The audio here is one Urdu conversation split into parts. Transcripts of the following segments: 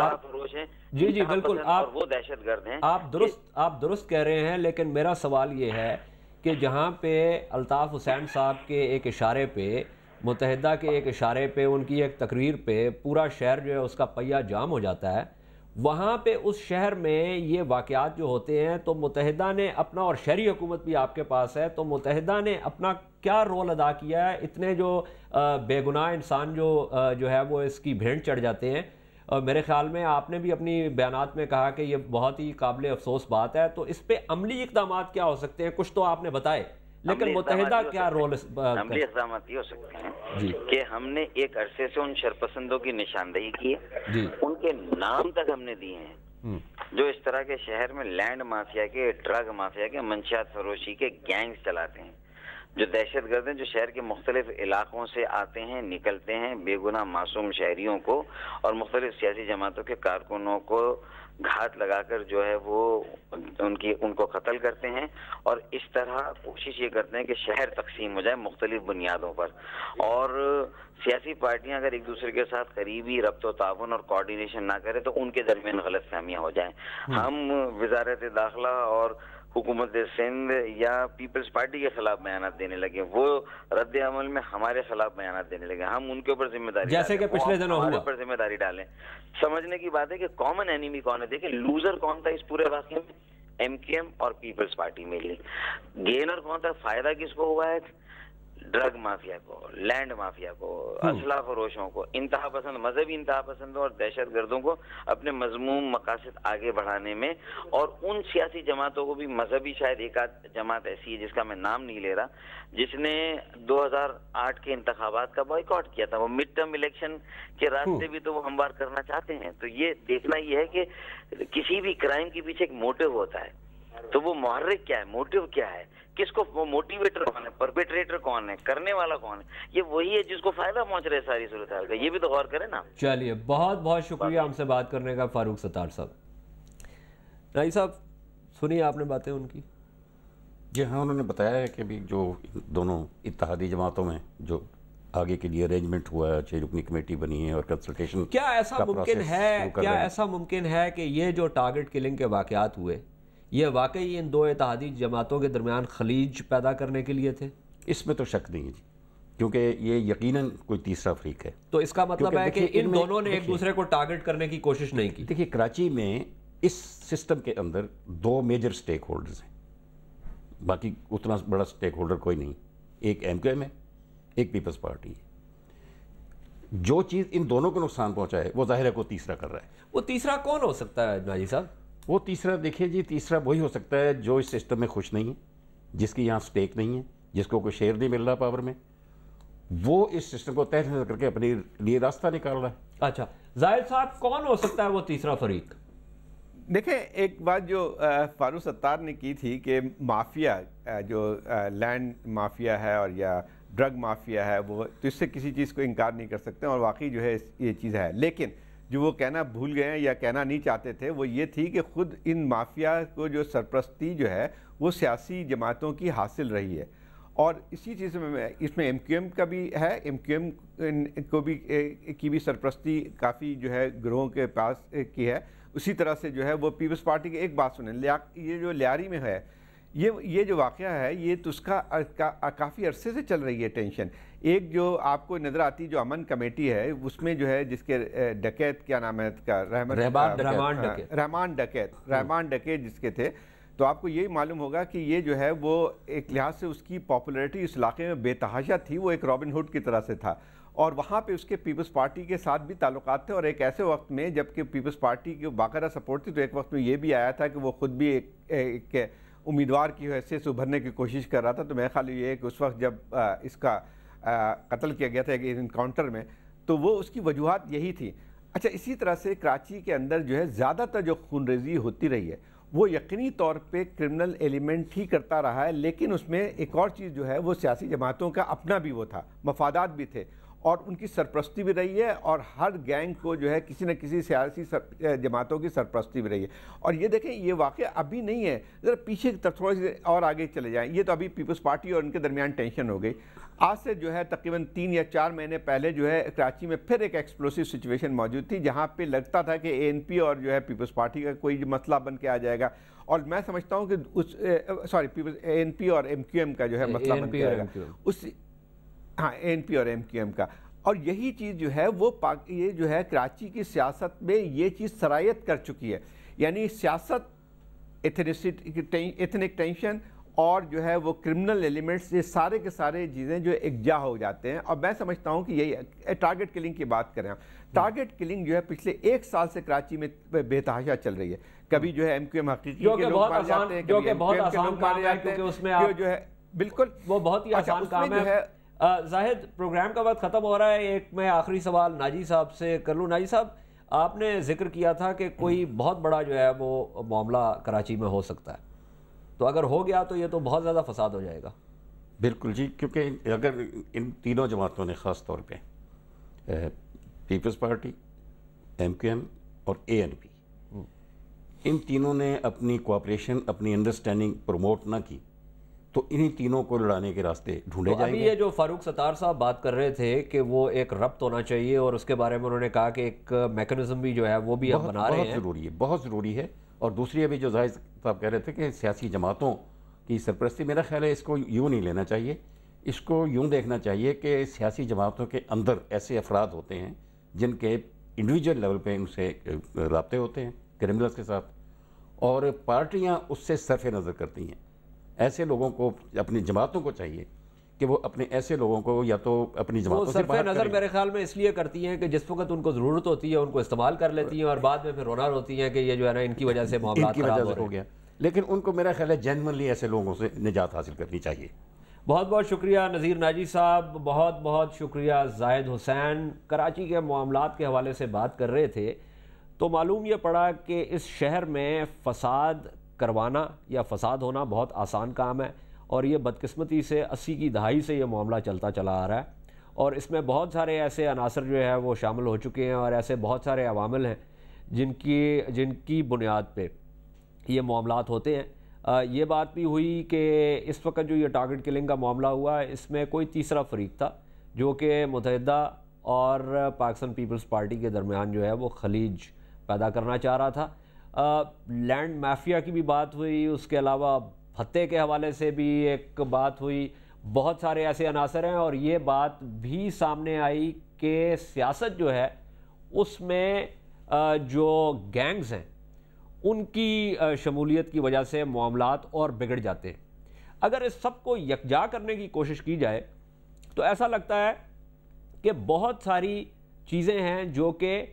اسلحہ فروش ہیں، جی بالکل، اور وہ دہشت گرد ہیں۔ آپ درست کہہ رہے ہیں، لیکن میرا سوال یہ ہے کہ جہاں پہ الطاف حسین صاحب کے ایک اشارے پہ، متحدہ کے ایک اشارے پہ، ان کی ایک تقریر پہ پورا شہر جو ہے اس کا پہیہ جام ہو جاتا ہے، وہاں پہ اس شہر میں یہ واقعات جو ہوتے ہیں تو متحدہ نے اپنا، اور شہری حکومت بھی آپ کے پاس ہے، تو متحدہ نے اپنا کیا رول ادا کیا ہے؟ اتنے جو بے گناہ انسان جو ہے وہ اس کی بھینٹ چڑھ جاتے ہیں، اور میرے خیال میں آپ نے بھی اپنی بیانات میں کہا کہ یہ بہت ہی قابل افسوس بات ہے، تو اس پہ عملی اقدامات کیا ہو سکتے ہیں؟ کچھ تو آپ نے بتائے، لیکن متحدہ کیا رول؟ عملی اقدامات یہ ہو سکتے ہیں کہ ہم نے ایک عرصے سے ان شرپسندوں کی نشاندہی کی ہے، ان کے نام تک ہم نے دیے ہیں جو اس طرح کے شہر میں لینڈ مافیا کے، ڈرگ مافیا کے، منشیات فروشی کے گینگز چلاتے ہیں، جو دہشت گرد ہیں، جو شہر کے مختلف علاقوں سے آتے ہیں، نکلتے ہیں، بے گناہ معصوم شہریوں کو اور مختلف سیاسی جماعتوں کے کارکنوں کو گھات لگا کر جو ہے وہ ان کو قتل کرتے ہیں، اور اس طرح کوشش یہ کرتے ہیں کہ شہر تقسیم ہو جائے مختلف بنیادوں پر، اور سیاسی پارٹیاں اگر ایک دوسرے کے ساتھ قریبی ربط و تعاون اور کوارڈینیشن نہ کرے تو ان کے درمیان غلط فہمیاں ہو جائیں۔ ہم وزارت داخلہ اور حکومت سندھ یا پیپلز پارٹی کے خلاف بیانات دینے لگے، وہ رد عمل میں ہمارے خلاف بیانات دینے لگے، ہم ان کے اوپر ذمہ داری جیسے کہ پچھلے دنوں ہوا، ہمارے اوپر ذمہ داری ڈالیں۔ سمجھنے کی بات ہے کہ کامن اینیمی کون ہے۔ دیکھیں لوزر کون تھا اس پورے واقعے میں؟ ایم کیو ایم اور پیپلز پارٹی میں لی۔ گینر کون تھا؟ فائدہ کس کو ہوا ہے؟ ڈرگ مافیا کو، لینڈ مافیا کو، اسلحہ فروشوں کو، انتہا پسند، مذہبی انتہا پسندوں اور دہشت گردوں کو اپنے مذموم مقاصد آگے بڑھانے میں، اور ان سیاسی جماعتوں کو بھی، مذہبی شاید ایک آدھ جماعت ایسی ہے جس کا میں نام نہیں لے رہا، جس نے 2008 کے انتخابات کا بائیکاٹ کیا تھا، وہ مڈ ٹرم الیکشن کے راستے بھی تو وہ ہموار کرنا چاہتے ہیں۔ تو یہ دیکھنا یہ ہے کہ کسی بھی کرائم کے پیچھے ایک موٹیو ہوتا ہے، تو وہ محرک کیا ہے، موٹیو کیا ہے، کس کو، وہ موٹیویٹر کون ہے، پرپیٹریٹر کون ہے، کرنے والا کون ہے؟ یہ وہی ہے جس کو فائدہ پہنچ رہا ہے ساری صورتحال کا، یہ بھی تو غور کریں نا۔ چلیے، بہت بہت شکریہ ہم سے بات کرنے کا فاروق ستار صاحب۔ رائی صاحب سنیے آپ نے باتیں ان کی۔ جی ہاں، انہوں نے بتایا ہے کہ بھی جو دونوں اتحادی جماعتوں میں جو آگے کے لیے ارینجمنٹ ہوا ہے، 6 رکنی کمیٹی بنی ہے اور کنسلٹیشن، کیا ایسا ممکن ہے کہ یہ جو ٹارگٹ کلنگ کے واقعات ہوئے یہ واقعی ان دو اتحادی جماعتوں کے درمیان خلیج پیدا کرنے کے لیے تھے؟ اس میں تو شک نہیں ہے جی، کیونکہ یہ یقیناً کوئی تیسرا فریق ہے۔ تو اس کا مطلب ہے کہ ان دونوں نے ایک دوسرے کو ٹارگٹ کرنے کی کوشش نہیں کی۔ دیکھیے کراچی میں اس سسٹم کے اندر 2 میجر سٹیک ہولڈرز ہیں، باقی اتنا بڑا سٹیک ہولڈر کوئی نہیں، ایک ایم کیو ایم ہے، ایک پیپلز پارٹی ہے۔ جو چیز ان دونوں کو نقصان پہنچا ہے وہ ظاہر ہے کو تیسرا کر رہا ہے۔ وہ تیسرا کون ہو سکتا ہے ناجی صاحب؟ وہ تیسرا دیکھیے جی، تیسرا وہی ہو سکتا ہے جو اس سسٹم میں خوش نہیں ہے، جس کی یہاں سٹیک نہیں ہے، جس کو کوئی شیئر نہیں مل رہا پاور میں، وہ اس سسٹم کو تحت نظر کر کے اپنے لیے راستہ نکال رہا ہے۔ اچھا زاہد صاحب، کون ہو سکتا ہے وہ تیسرا فریق؟ دیکھیں ایک بات جو فاروق ستار نے کی تھی کہ مافیا جو لینڈ مافیا ہے اور یا ڈرگ مافیا ہے، وہ تو اس سے کسی چیز کو انکار نہیں کر سکتے، اور واقعی جو ہے یہ چیز ہے، لیکن جو وہ کہنا بھول گئے ہیں یا کہنا نہیں چاہتے تھے وہ یہ تھی کہ خود ان مافیا کو جو سرپرستی جو ہے وہ سیاسی جماعتوں کی حاصل رہی ہے، اور اسی چیز میں اس میں ایم کیو ایم کا بھی ہے، ایم کیو ایم کو بھی کی بھی سرپرستی کافی جو ہے گروہوں کے پاس کی ہے، اسی طرح سے جو ہے وہ پیپلز پارٹی کی ایک بات سنیں، یہ جو لیاری میں ہے یہ جو واقعہ ہے یہ تو اس کا کافی عرصے سے چل رہی ہے ٹینشن۔ ایک جو آپ کو نظر آتی جو امن کمیٹی ہے اس میں جو ہے جس کے ڈکیت کیا نام ہے کا، رحمان ڈکیت جس کے تھے، تو آپ کو یہی معلوم ہوگا کہ یہ جو ہے وہ ایک لحاظ سے اس کی پاپولیرٹی اس علاقے میں بے تحاشا تھی، وہ ایک رابن ہوڈ کی طرح سے تھا، اور وہاں پہ اس کے پیپلز پارٹی کے ساتھ بھی تعلقات تھے، اور ایک ایسے وقت میں جب کہ پیپلز پارٹی کی باقاعدہ سپورٹ تھی تو ایک وقت میں یہ بھی آیا تھا کہ وہ خود بھی ایک امیدوار کی حیثیت سے ابھرنے کی کوشش کر رہا تھا۔ تو میرا خیال یہ ہے کہ اس وقت جب اس کا قتل کیا گیا تھا ایک انکاؤنٹر میں، تو وہ اس کی وجوہات یہی تھی۔ اچھا اسی طرح سے کراچی کے اندر جو ہے زیادہ تر جو خون ریزی ہوتی رہی ہے وہ یقینی طور پہ کرمنل ایلیمنٹ ہی کرتا رہا ہے، لیکن اس میں ایک اور چیز جو ہے وہ سیاسی جماعتوں کا اپنا بھی وہ تھا، مفادات بھی تھے، اور ان کی سرپرستی بھی رہی ہے، اور ہر گینگ کو جو ہے کسی نہ کسی سیاسی جماعتوں کی سرپرستی بھی رہی ہے. اور یہ دیکھیں یہ واقعہ ابھی نہیں ہے، ذرا پیچھے کی طرف تھوڑا سی اور آگے چلے جائیں. یہ تو ابھی پیپلز پارٹی اور ان کے درمیان ٹینشن ہو گئی. آج سے جو ہے تقریباً 3 یا 4 مہینے پہلے جو ہے کراچی میں پھر ایک ایکسپلوسیو سچویشن موجود تھی، جہاں پہ لگتا تھا کہ ANP اور جو ہے پیپلز پارٹی کا کوئی مسئلہ بن کے آ جائے گا. اور میں سمجھتا ہوں کہ ANP اور MQM کا جو ہے مسئلہ بن کے آئے گا. ANP اور MQM کا. اور یہی چیز جو ہے وہ یہ جو ہے کراچی کی سیاست میں یہ چیز سرایت کر چکی ہے. یعنی سیاست، ایتھنک ٹینشن اور جو ہے وہ کرمنل ایلیمنٹس، یہ سارے کے سارے چیزیں جو اکجا ہو جاتے ہیں. اور میں سمجھتا ہوں کہ یہی ٹارگٹ کلنگ کی بات کریں. ٹارگٹ کلنگ جو ہے پچھلے 1 سال سے کراچی میں بے تحاشا چل رہی ہے. کبھی جو ہے MQM حقیقی کے لوگ مارے جاتے ہیں، کبھی MQM کے لوگ مارے جاتے ہیں، جو ہے بالکل وہ بہت ہی آسان کام ہے. زاہد، پروگرام کا وقت ختم ہو رہا ہے. ایک میں آخری سوال ناجی صاحب سے کر لوں. ناجی صاحب، آپ نے ذکر کیا تھا کہ کوئی بہت بڑا جو ہے وہ معاملہ کراچی میں ہو سکتا ہے، تو اگر ہو گیا تو یہ تو بہت زیادہ فساد ہو جائے گا. بالکل جی، کیونکہ اگر ان تینوں جماعتوں نے خاص طور پہ پیپلز پارٹی، MQM اور ANP، ان تینوں نے اپنی کوآپریشن، اپنی انڈرسٹینڈنگ پروموٹ نہ کی تو انہی تینوں کو لڑانے کے راستے ڈھونڈے جائیں گے. ابھی یہ جو فاروق ستار صاحب بات کر رہے تھے کہ وہ ایک ربط ہونا چاہیے، اور اس کے بارے میں انہوں نے کہا کہ ایک میکنزم بھی جو ہے وہ بھی ہم بنا رہے ہیں. بہت ضروری ہے، بہت ضروری ہے. اور دوسری ابھی جو زاہد صاحب کہہ رہے تھے کہ سیاسی جماعتوں کی سرپرستی، میرا خیال ہے اس کو یوں نہیں لینا چاہیے. اس کو یوں دیکھنا چاہیے کہ سیاسی جماعتوں کے اندر ایسے افراد ہوتے ہیں جن کے انڈیویجول لیول پہ ان سے رابطے ہوتے ہیں کرمنلز کے ساتھ، اور پارٹیاں اس سے صرف نظر کرتی ہیں. ایسے لوگوں کو، اپنی جماعتوں کو چاہیے کہ وہ اپنے ایسے لوگوں کو یا تو اپنی جماعتوں سے باہر نظر میرے خیال میں اس لیے کرتی ہیں کہ جس وقت ان کو ضرورت ہوتی ہے ان کو استعمال کر لیتی ہیں، اور بعد میں پھر رونا روتی ہیں کہ یہ جو ہے نا ان کی وجہ سے معاملات خراب ہو گیا. لیکن ان کو میرا خیال ہے جینوئنلی ایسے لوگوں سے نجات حاصل کرنی چاہیے. بہت بہت شکریہ نذیر ناجی صاحب، بہت بہت شکریہ زاہد حسین. کراچی کے معاملات کے حوالے سے بات کر رہے تھے تو معلوم یہ پڑا کہ اس شہر میں فساد کروانا یا فساد ہونا بہت آسان کام ہے، اور یہ بدقسمتی سے 80 کی دہائی سے یہ معاملہ چلتا چلا آ رہا ہے. اور اس میں بہت سارے ایسے عناصر جو ہے وہ شامل ہو چکے ہیں، اور ایسے بہت سارے عوامل ہیں جن کی بنیاد پہ یہ معاملات ہوتے ہیں. یہ بات بھی ہوئی کہ اس وقت جو یہ ٹارگٹ کلنگ کا معاملہ ہوا ہے اس میں کوئی تیسرا فریق تھا جو کہ متحدہ اور پاکستان پیپلز پارٹی کے درمیان جو ہے وہ خلیج پیدا کرنا چاہ رہا تھا. لینڈ مافیا کی بھی بات ہوئی، اس کے علاوہ بھتے کے حوالے سے بھی ایک بات ہوئی. بہت سارے ایسے عناصر ہیں، اور یہ بات بھی سامنے آئی کہ سیاست جو ہے اس میں جو گینگز ہیں ان کی شمولیت کی وجہ سے معاملات اور بگڑ جاتے ہیں. اگر اس سب کو یکجا کرنے کی کوشش کی جائے تو ایسا لگتا ہے کہ بہت ساری چیزیں ہیں جو کہ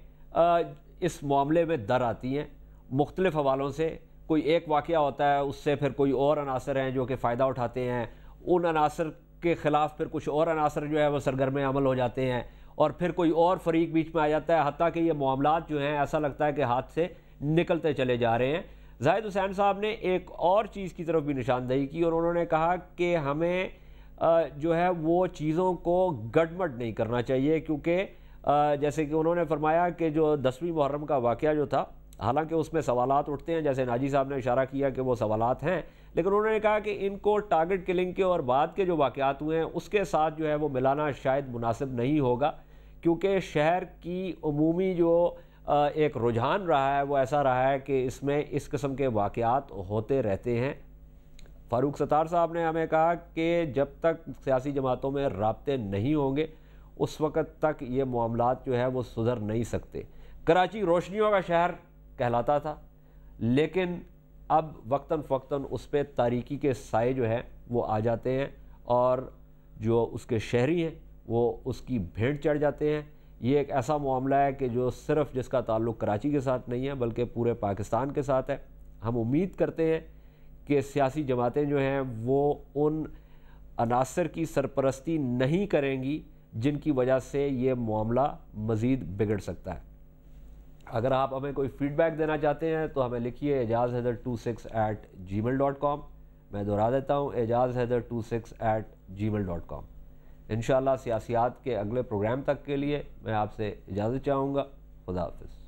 اس معاملے میں در آتی ہیں مختلف حوالوں سے. کوئی ایک واقعہ ہوتا ہے، اس سے پھر کوئی اور عناصر ہیں جو کہ فائدہ اٹھاتے ہیں، ان عناصر کے خلاف پھر کچھ اور عناصر جو ہے وہ سرگرم عمل ہو جاتے ہیں، اور پھر کوئی اور فریق بیچ میں آ جاتا ہے، حتیٰ کہ یہ معاملات جو ہیں ایسا لگتا ہے کہ ہاتھ سے نکلتے چلے جا رہے ہیں. زاہد حسین صاحب نے ایک اور چیز کی طرف بھی نشاندہی کی، اور انہوں نے کہا کہ ہمیں جو ہے وہ چیزوں کو گڈمڈ نہیں کرنا چاہیے، کیونکہ جیسے کہ انہوں نے فرمایا کہ جو 10ویں محرم کا واقعہ جو تھا، حالانکہ اس میں سوالات اٹھتے ہیں، جیسے ناجی صاحب نے اشارہ کیا کہ وہ سوالات ہیں، لیکن انہوں نے کہا کہ ان کو ٹارگٹ کلنگ کے اور بعد کے جو واقعات ہوئے ہیں اس کے ساتھ جو ہے وہ ملانا شاید مناسب نہیں ہوگا، کیونکہ شہر کی عمومی جو ایک رجحان رہا ہے وہ ایسا رہا ہے کہ اس میں اس قسم کے واقعات ہوتے رہتے ہیں. فاروق ستار صاحب نے ہمیں کہا کہ جب تک سیاسی جماعتوں میں رابطے نہیں ہوں گے اس وقت تک یہ معاملات جو ہے وہ سدھر نہیں سکتے. کراچی روشنیوں کا شہر کہلاتا تھا، لیکن اب وقتاً فوقتاً اس پہ تاریکی کے سائے جو ہے وہ آ جاتے ہیں، اور جو اس کے شہری ہیں وہ اس کی بھیڑ چڑھ جاتے ہیں. یہ ایک ایسا معاملہ ہے کہ جو صرف جس کا تعلق کراچی کے ساتھ نہیں ہے بلکہ پورے پاکستان کے ساتھ ہے. ہم امید کرتے ہیں کہ سیاسی جماعتیں جو ہیں وہ ان عناصر کی سرپرستی نہیں کریں گی جن کی وجہ سے یہ معاملہ مزید بگڑ سکتا ہے. اگر آپ ہمیں کوئی فیڈ بیک دینا چاہتے ہیں تو ہمیں لکھیے اعجازحیدر26@gmail.com. میں دہرا دیتا ہوں اعجازحیدر26@gmail.com. انشاءاللہ سیاسیات کے اگلے پروگرام تک کے لیے میں آپ سے اجازت چاہوں گا. خدا حافظ.